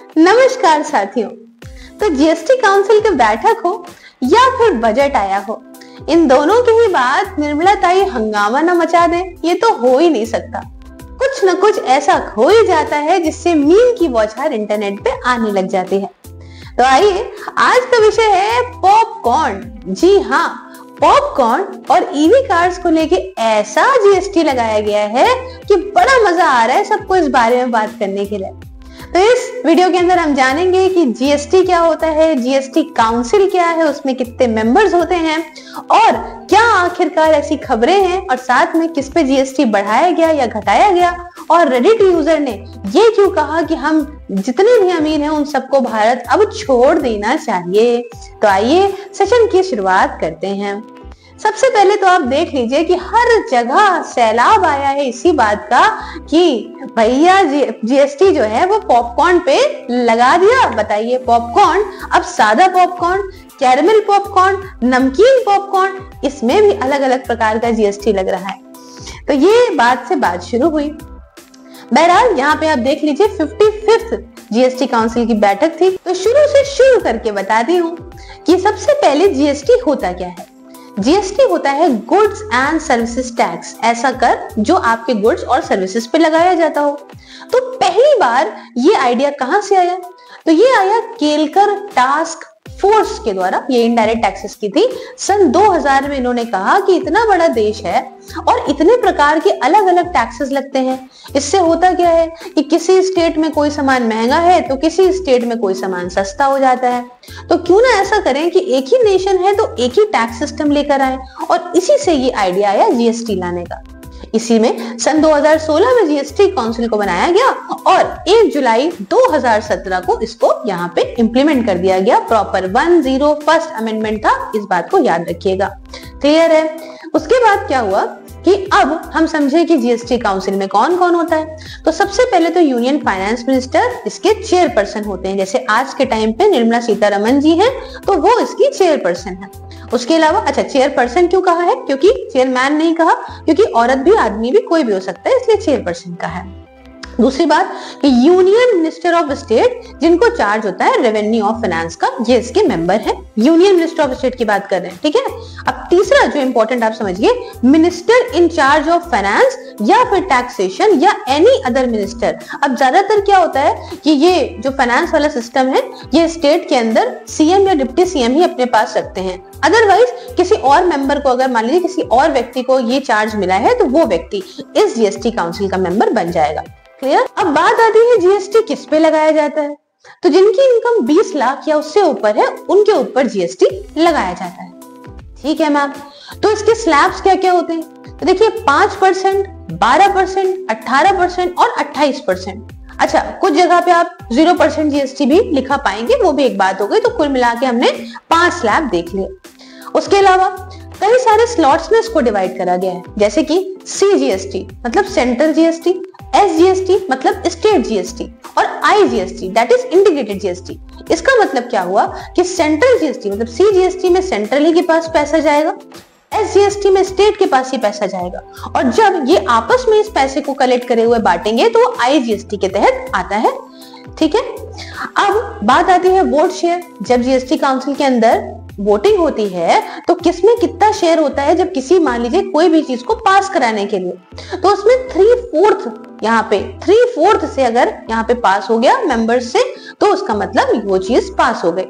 नमस्कार साथियों। तो जीएसटी काउंसिल की बैठक हो या फिर बजट आया हो, इन दोनों की ही बात निर्मला ताई हंगामा न मचा दें, ये तो हो ही नहीं सकता। कुछ न कुछ ऐसा हो ही जाता है जिससे मीम की बौछार इंटरनेट पे आने लग जाती है। तो आइए, आज का विषय है पॉपकॉर्न। जी हाँ, पॉपकॉर्न और ईवी कार्स को लेके ऐसा जीएसटी लगाया गया है कि बड़ा मजा आ रहा है सबको इस बारे में बात करने के लिए। तो इस वीडियो के अंदर हम जानेंगे कि जीएसटी क्या होता है, जीएसटी काउंसिल क्या है, उसमें कितने मेंबर्स होते हैं और क्या आखिरकार ऐसी खबरें हैं, और साथ में किस पे जीएसटी बढ़ाया गया या घटाया गया, और रेडिट यूजर ने ये क्यों कहा कि हम जितने भी अमीर हैं उन सबको भारत अब छोड़ देना चाहिए। तो आइए सेशन की शुरुआत करते हैं। सबसे पहले तो आप देख लीजिए कि हर जगह सैलाब आया है इसी बात का कि भैया जीएसटी जो है वो पॉपकॉर्न पे लगा दिया। बताइए, पॉपकॉर्न अब सादा पॉपकॉर्न, कैरमल पॉपकॉर्न, नमकीन पॉपकॉर्न, इसमें भी अलग अलग प्रकार का जीएसटी लग रहा है। तो ये बात से बात शुरू हुई। बहरहाल यहाँ पे आप देख लीजिए 55th जीएसटी काउंसिल की बैठक थी। तो शुरू से शुरू करके बताती हूँ कि सबसे पहले जीएसटी होता क्या है। जीएसटी होता है गुड्स एंड सर्विसेज टैक्स, ऐसा कर जो आपके गुड्स और सर्विसेज पे लगाया जाता हो। तो पहली बार ये आइडिया कहां से आया? तो ये आया केलकर टास्क फोर्स के द्वारा। ये इनडायरेक्ट टैक्सेस की थी। सन 2000 में इन्होंने कहा कि इतना बड़ा देश है और इतने प्रकार के अलग अलग टैक्सेस लगते हैं, इससे होता क्या है कि किसी स्टेट में कोई सामान महंगा है तो किसी स्टेट में कोई सामान सस्ता हो जाता है। तो क्यों ना ऐसा करें कि एक ही नेशन है तो एक ही टैक्स सिस्टम लेकर आए, और इसी से ये आइडिया आया जीएसटी लाने का। इसी में सन 2016 में जीएसटी काउंसिल को बनाया गया और 1 जुलाई 2017 को इसको यहाँ पे इंप्लीमेंट कर दिया गया। प्रॉपर 101st अमेंडमेंट था, इस बात को याद रखिएगा। क्लियर है? उसके बाद क्या हुआ कि अब हम समझे कि जीएसटी काउंसिल में कौन कौन होता है। तो सबसे पहले तो यूनियन फाइनेंस मिनिस्टर इसके चेयरपर्सन होते हैं। जैसे आज के टाइम पे निर्मला सीतारमण जी हैं, तो वो इसकी चेयरपर्सन है। उसके अलावा, अच्छा, चेयरपर्सन क्यों कहा है? क्योंकि चेयरमैन नहीं कहा, क्योंकि औरत भी आदमी भी कोई भी हो सकता है, इसलिए चेयरपर्सन कहा है। दूसरी बात कि यूनियन मिनिस्टर ऑफ स्टेट, जिनको चार्ज होता है रेवेन्यू ऑफ फाइनेंस का, ये इसके मेंबर है। यूनियन मिनिस्टर ऑफ स्टेट की बात कर रहे हैं, ठीक है। अब तीसरा जो इंपॉर्टेंट आप समझिए, minister in charge of finance या फिर टैक्सेशन या एनी अदर मिनिस्टर। अब ज्यादातर क्या होता है कि ये जो फाइनेंस वाला सिस्टम है ये स्टेट के अंदर सीएम या डिप्टी सीएम ही अपने पास रखते हैं। अदरवाइज किसी और मेंबर को, अगर मान लीजिए किसी और व्यक्ति को ये चार्ज मिला है, तो वो व्यक्ति इस जीएसटी काउंसिल का मेंबर बन जाएगा। क्लियर? अब बात आती है जीएसटी किस पे लगाया जाता है। तो जिनकी इनकम 20 लाख या उससे ऊपर है उनके ऊपर जीएसटी लगाया जाता है। ठीक है मैम। तो इसके स्लैब्स क्या क्या होते हैं? तो देखिए 5%, 12%, 18% और 28%। अच्छा, कुछ जगह पे आप 0% जीएसटी भी लिखा पाएंगे, वो भी एक बात हो गई। तो कुल मिला के हमने 5 स्लैब देख लिए। उसके अलावा कई सारे स्लॉट्स में इसको डिवाइड करा गया है, जैसे कि सीजीएसटी मतलब सेंट्रल जीएसटी, एसजीएसटी मतलब स्टेट जीएसटी, और IGST that is integrated GST. इसका मतलब क्या हुआ कि सेंट्रल जीएसटी मतलब सीजीएसटी में सेंट्रल ही के पास पैसा जाएगा, एसजीएसटी में स्टेट के पास ही पैसा जाएगा, और जब ये आपस में इस पैसे को कलेक्ट करे हुए बांटेंगे तो आईजीएसटी के तहत आता है। ठीक है। अब बात आती है वोट शेयर। जब जीएसटी काउंसिल के अंदर वोटिंग होती है तो किसमें कितना शेयर होता है, जब किसी, मान लीजिए, कोई भी चीज को पास कराने के लिए, तो उसमें 3/4 यहाँ पे 3/4 से अगर यहाँ पे पास हो गया मेंबर्स से, तो उसका मतलब वो चीज पास हो गई।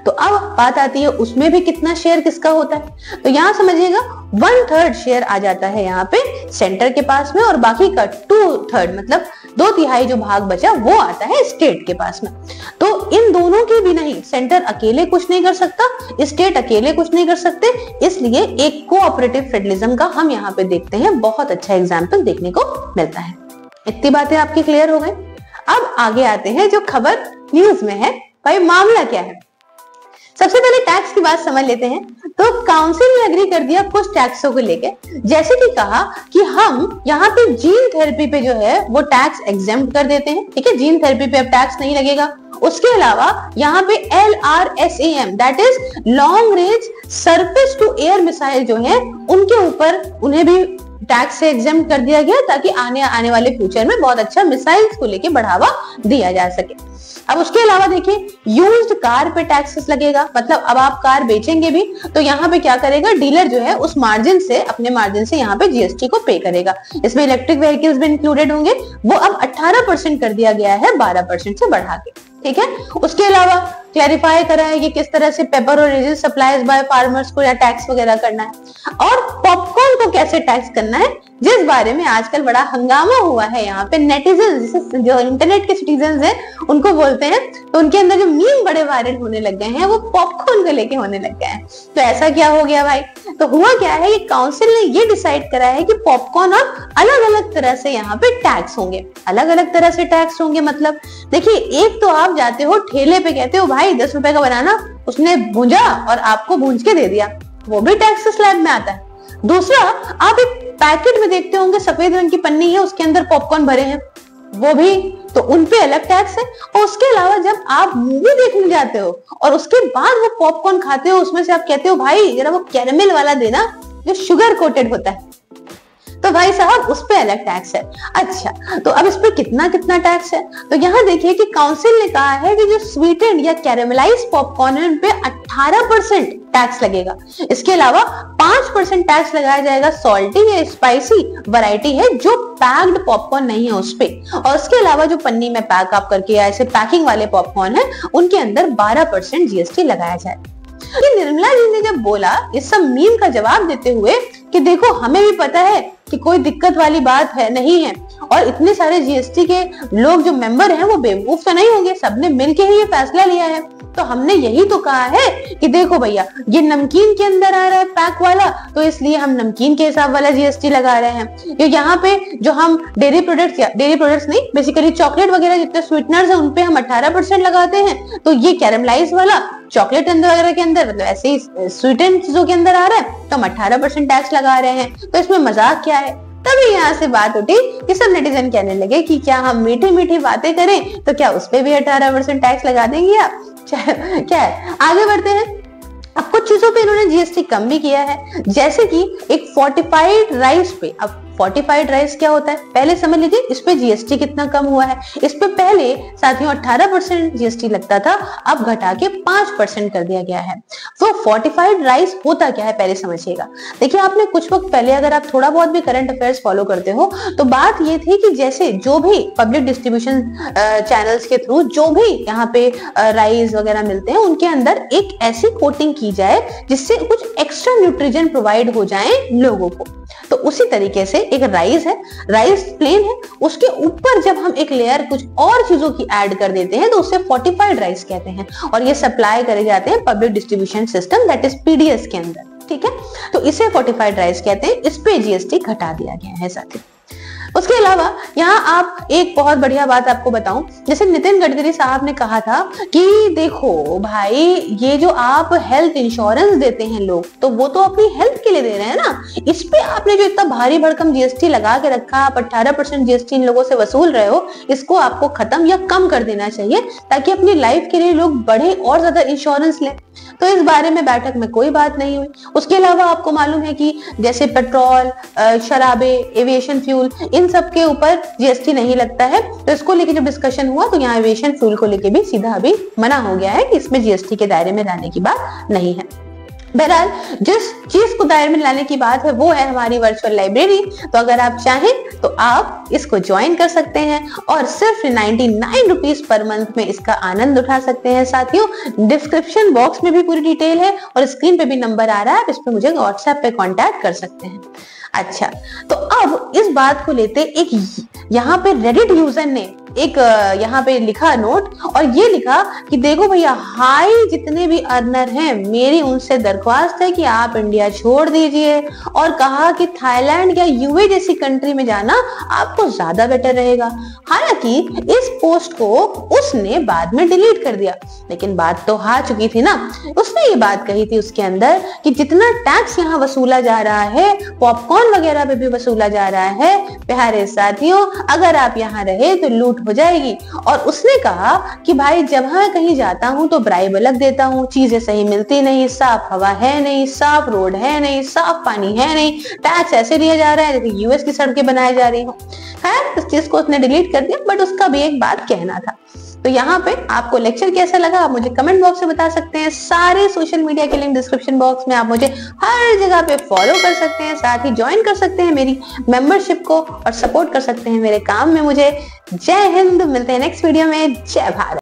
तो अब बात आती है उसमें भी कितना शेयर किसका होता है। तो यहाँ समझिएगा 1/3 शेयर आ जाता है यहाँ पे सेंटर के पास में, और बाकी का 2/3 मतलब 2/3 जो भाग बचा वो आता है स्टेट के पास में। तो इन दोनों के भी नहीं, सेंटर अकेले कुछ नहीं कर सकता, स्टेट अकेले कुछ नहीं कर सकते, इसलिए एक कोऑपरेटिव फेडरलिज्म का हम यहाँ पे देखते हैं। बहुत अच्छा एग्जाम्पल देखने को मिलता है। इतनी बातें आपकी क्लियर हो गई। अब आगे आते हैं जो खबर न्यूज में है। भाई मामला क्या है? सबसे पहले टैक्स की बात समझ लेते हैं। तो काउंसिल ने एग्री कर दिया कुछ टैक्सों को लेके, जैसे कि कहा कि हम यहाँ पे जीन थेरेपी पे जो है वो टैक्स एग्जेम्प्ट कर देते हैं। ठीक है, जीन थेरेपी पे अब टैक्स नहीं लगेगा। उसके अलावा यहाँ पे LRSAM that is long range surface to air missile जो है उनके ऊपर उन्हें भी टैक्स से एग्जेम्प्ट कर दिया गया ताकि आने वाले फ्यूचर में बहुत अच्छा मिसाइल्स को लेके बढ़ावा दिया जा सके। अब उसके अलावा देखिए यूज्ड कार पे टैक्सेस लगेगा, मतलब अब आप कार बेचेंगे भी तो यहाँ पे क्या करेगा, डीलर जो है उस मार्जिन से, अपने मार्जिन से यहाँ पे जीएसटी को पे करेगा। इसमें इलेक्ट्रिक व्हीकल्स भी इंक्लूडेड होंगे, वो अब 18% कर दिया गया है 12% से बढ़ा के, ठीक है। उसके अलावा क्लैरिफाई करा है कि किस तरह से पेपर और रेजिन सप्लाईज बाय फार्मर्स को या टैक्स वगैरह करना है, और पॉपकॉर्न को कैसे टैक्स करना है, जिस बारे में आजकल बड़ा हंगामा हुआ है यहाँ पे। नेटिजन जो इंटरनेट के सिटीजन हैं उनको बोलते हैं, तो उनके अंदर जो मीम बड़े वायरल होने लग गए हैं वो पॉपकॉर्न को लेके होने लग गए हैं। तो ऐसा क्या हो गया भाई, तो हुआ क्या है, ये काउंसिल ने ये डिसाइड करा है कि पॉपकॉर्न और अलग अलग तरह से यहाँ पे टैक्स होंगे। अलग अलग तरह से टैक्स होंगे मतलब देखिए, एक तो आप जाते हो ठेले पे, कहते हो भाई 10 रुपए का बनाना, उसने भूंजा और आपको भूंज के दे दिया, वो भी टैक्स स्लैब में आता है। दूसरा, आप एक पैकेट में देखते होंगे सफेद रंग की पन्नी है, उसके अंदर पॉपकॉर्न भरे हैं, वो भी, तो उनपे अलग टैक्स है। और उसके अलावा जब आप मूवी देखने जाते हो और उसके बाद वो पॉपकॉर्न खाते हो, उसमें से आप कहते हो भाई जरा वो कैरेमल वाला देना जो शुगर कोटेड होता है, तो भाई साहब उस पे अलग टैक्स है। अच्छा, तो अब इस पे कितना कितना टैक्स है, तो यहाँ देखिए कि काउंसिल ने कहा है कि जो स्वीटेंड या कैरेमलाइज्ड पॉपकॉर्न है उन पे 18% टैक्स लगेगा। इसके अलावा 5% टैक्स लगाया जाएगा सॉल्टी या स्पाइसी वैरायटी है जो पैक्ड पॉपकॉर्न नहीं है उस पे, और उसके अलावा जो पन्नी में पैक आप करके या ऐसे पैकिंग वाले पॉपकॉर्न है उनके अंदर 12% जीएसटी लगाया जाए। ये निर्मला जी ने जब बोला इस सब मीम का जवाब देते हुए कि देखो हमें भी पता है कि कोई दिक्कत वाली बात है नहीं है, और इतने सारे जीएसटी के लोग जो मेंबर हैं वो बेवकूफ तो नहीं होंगे, सबने मिलके ही ये फैसला लिया है, तो हमने यही तो कहा है कि देखो भैया ये नमकीन के अंदर आ रहा है पैक वाला, तो इसलिए हम नमकीन के हिसाब वाला जीएसटी लगा रहे हैं। ये यहाँ पे जो हम डेयरी प्रोडक्ट्स नहीं, बेसिकली चॉकलेट वगैरह जितने स्वीटनर्स हैं उनपे हम 18% लगाते हैं, तो ये कैरेमलाइज वाला चॉकलेट वगैरह के अंदर, मतलब ऐसे ही स्वीटेंड चीजों के अंदर आ रहा है तो हम 18% टैक्स लगा रहे हैं, तो इसमें मजाक क्या है। तभी यहाँ से बात उठी कि सब नेटिजन कहने लगे कि क्या हम मीठी मीठी बातें करें तो क्या उस पे भी 18% टैक्स लगा देंगे आप, क्या है। आगे बढ़ते हैं। अब कुछ चीजों पे इन्होंने जीएसटी कम भी किया है, जैसे कि एक फोर्टिफाइड राइस पे। अब फोर्टिफाइड राइस क्या होता है पहले समझ लीजिए, इस पे जीएसटी कितना कम हुआ है। इस पे पहले साथियों 18% जीएसटी लगता था, अब घटा के 5% कर दिया गया है। तो फोर्टिफाइड राइस होता क्या है पहले समझिएगा। देखिए आपने कुछ वक्त पहले, अगर आप थोड़ा बहुत भी करंट अफेयर्स फॉलो करते हो, तो बात ये थी कि जैसे जो भी पब्लिक डिस्ट्रीब्यूशन चैनल्स के थ्रू जो भी यहाँ पे राइस वगैरह मिलते हैं उनके अंदर एक ऐसी कोटिंग की जाए जिससे कुछ एक्स्ट्रा न्यूट्रिशन प्रोवाइड हो जाए लोगों को। तो उसी तरीके से एक राइस है, राइस प्लेन है, उसके ऊपर जब हम एक लेयर कुछ और चीजों की ऐड कर देते हैं तो उसे फोर्टिफाइड राइस कहते हैं, और ये सप्लाई करे जाते हैं public distribution system that is PDS के अंदर, ठीक है। तो इसे फोर्टिफाइड राइस कहते हैं, इस पे जीएसटी घटा दिया गया है साथियों। उसके अलावा यहाँ आप एक बहुत बढ़िया बात आपको बताऊं, जैसे नितिन गडकरी साहब ने कहा था कि देखो भाई ये जो आप हेल्थ इंश्योरेंस देते हैं लोग, तो वो तो अपनी हेल्थ के लिए दे रहे हैं ना, इस पे आपने जो इतना भारी भरकम जीएसटी लगा के रखा, आप 18% जीएसटी इन लोगों से वसूल रहे हो, इसको आपको खत्म या कम कर देना चाहिए ताकि अपनी लाइफ के लिए लोग बढ़े और ज्यादा इंश्योरेंस लें। तो इस बारे में बैठक में कोई बात नहीं हुई। उसके अलावा आपको मालूम है कि जैसे पेट्रोल, शराबे, एविएशन फ्यूल, इन सब के ऊपर जीएसटी नहीं लगता है, तो इसको लेके जब डिस्कशन हुआ तो यहाँ एविएशन फ्यूल को लेके भी सीधा अभी मना हो गया है कि इसमें जीएसटी के दायरे में लाने की बात नहीं है। बहरहाल जिस चीज को दायरे में लाने की बात है वो है हमारी वर्चुअल लाइब्रेरी। तो अगर आप चाहें तो आप इसको ज्वाइन कर सकते हैं और सिर्फ 99 रुपीज पर मंथ में इसका आनंद उठा सकते हैं। साथियों डिस्क्रिप्शन बॉक्स में भी पूरी डिटेल है और स्क्रीन पे भी नंबर आ रहा है, आप इस पे मुझे व्हाट्सएप पे कांटेक्ट कर सकते हैं। अच्छा, तो अब इस बात को लेते एक यहाँ पे रेडिट यूजर ने एक यहाँ पे लिखा नोट और ये लिखा कि देखो भैया हाई जितने भी अर्नर हैं मेरी उनसे दरख्वास्त है कि आप इंडिया छोड़ दीजिए, और कहा कि थाईलैंड या यूए जैसी कंट्री में जाना आपको ज्यादा बेटर रहेगा। हालांकि इस पोस्ट को उसने बाद में डिलीट कर दिया, लेकिन बात तो आ चुकी थी ना। उसने ये बात कही थी उसके अंदर कि जितना टैक्स यहाँ वसूला जा रहा है, पॉपकॉर्न वगैरह पे भी वसूला जा रहा है, प्यारे साथियों अगर आप यहाँ रहे तो लूट हो जाएगी। और उसने कहा कि भाई जब हाँ कहीं जाता हूँ तो ब्राइब अलग देता हूँ, चीजें सही मिलती नहीं, साफ हवा है नहीं, साफ रोड है नहीं, साफ पानी है नहीं, टैक्स ऐसे लिया जा रहा है जैसे यूएस की सड़कें बनाई जा रही हो। खैर इस चीज को उसने डिलीट कर दिया, बट उसका भी एक बात कहना था। तो यहाँ पे आपको लेक्चर कैसा लगा आप मुझे कमेंट बॉक्स में बता सकते हैं। सारे सोशल मीडिया के लिंक डिस्क्रिप्शन बॉक्स में, आप मुझे हर जगह पे फॉलो कर सकते हैं, साथ ही ज्वाइन कर सकते हैं मेरी मेंबरशिप को और सपोर्ट कर सकते हैं मेरे काम में मुझे। जय हिंद, मिलते हैं नेक्स्ट वीडियो में। जय भारत।